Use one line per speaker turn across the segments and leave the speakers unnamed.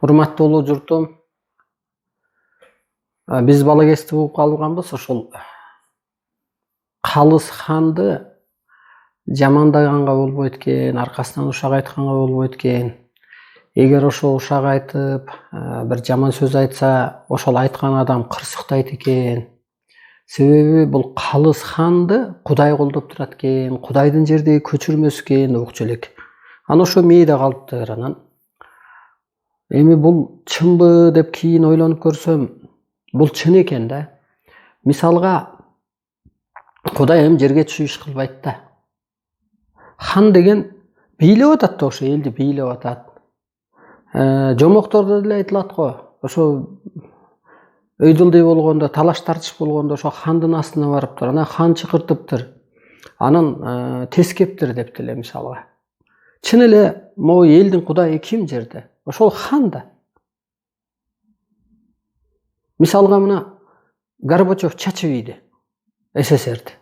Урматтуу улуу журтум, биз бала кезде угуп калганбыз ошол калыс ханды жамандаганга болбойт экен, аркасынан ушак айтканга болбойт экен. Эгер ошол ушак айтып, бир жаман сөз айтса, ошол айткан адам кырсыктайт экен. Себеби бул калыс ханды Кудай колдоп турат экен, Кудайдын жердеги көчүрмөсү экен деп укчу элек. Анан ошо мээде калыптыр. Анан эми бул чынбы деп кийин ойлонуп көрсөм, бул чын экен да. Мисалга Кудай эми жерге түшүп иш кылбайт да. Хан деген бийлеп атат да, ошо элди бийлеп атат. Жомоктордо деле айтылат го. Ошо өйдөлдөй болгондо, талаш тартыш болгондо ошо хандын астына барыптыр. Анан хан чакыртыптыр. Анан тескептир деп деле мисалга. Чын эле могу элдин Кудайы ким жерде? Ошол хан да. Мисалга мына Горбачев чачып ийди СССРди.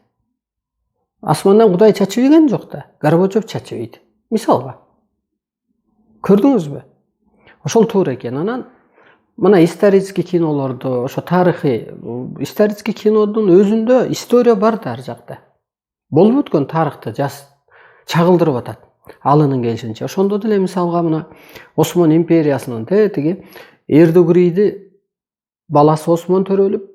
Асмандан Кудай чачып ийген жок да, Горбачев чачып ийди. Мисалга. Көрдүңүзбү? Ошол туура экен. Анан мына исторический кинолордо, ошо тарыхый исторический кинодун өзүндө история бар да ар жакта. Болуп өткөн тарыхты чагылдырып атат. Алынын келишинче. Ошондо деле мисалга мына Осман империясынын тиги Эрдөгүрийди баласы Осман төрөлүп,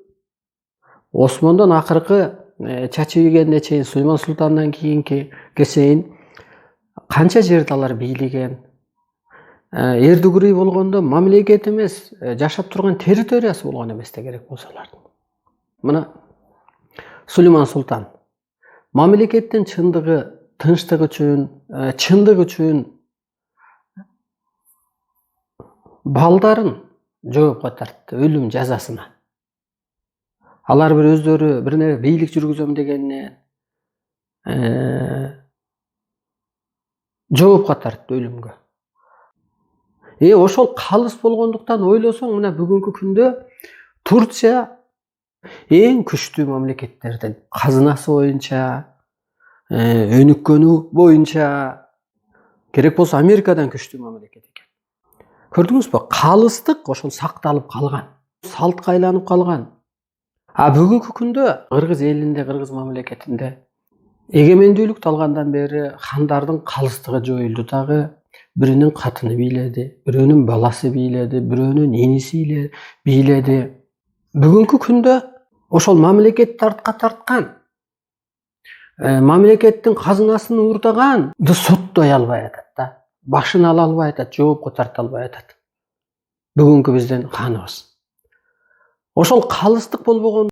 Осмондон акыркы чачып ийгенде чейин Сулейман Султандан кийинки чейин канча жерди алар бийлеген. Эрдөгүрий болгондо мамлекет эмес, жашап турган территориясы болгон эмес да керек болсо алардын. Мына Сулейман Султан мамлекеттин чындыгы, тынчтыгы үчүн, чындык үчүн балдарын жоопко тартты, өлүм жазасына. Алар бир өздөрү бир нерсе бийлик жүргүзөм дегеннен жоопко тартты, өлүмгө. Ошол калыс болгондуктан ойлосоң, мына бүгүнкү күндө Турция эң күчтүү мамлекеттердин казынасы боюнча, өнүккөнү боюнча керек болсо Америкадан күчтүү мамлекет экен. Көрдүңүзбү? Калыстык ошол сакталып калган, салтка айланып калган. Бүгүнкү күндө Кыргыз элинде, Кыргыз мамлекетинде эгемендүүлүктү алгандан бери хандардын калыстыгы жоюлду дагы. Биринин катыны бийледи, бирөөнүн баласы бийледи, бирөөнүн иниси бийледи. Бүгүнкү күндө ошол мамлекетти артка тарткан, мамлекеттин казынасын уурдаганды соттой албай атат да. Башын ала албай атат, жоопко тарта албай атат. Бүгүнкү биздин ханыбыз. Ошол калыстык болбогон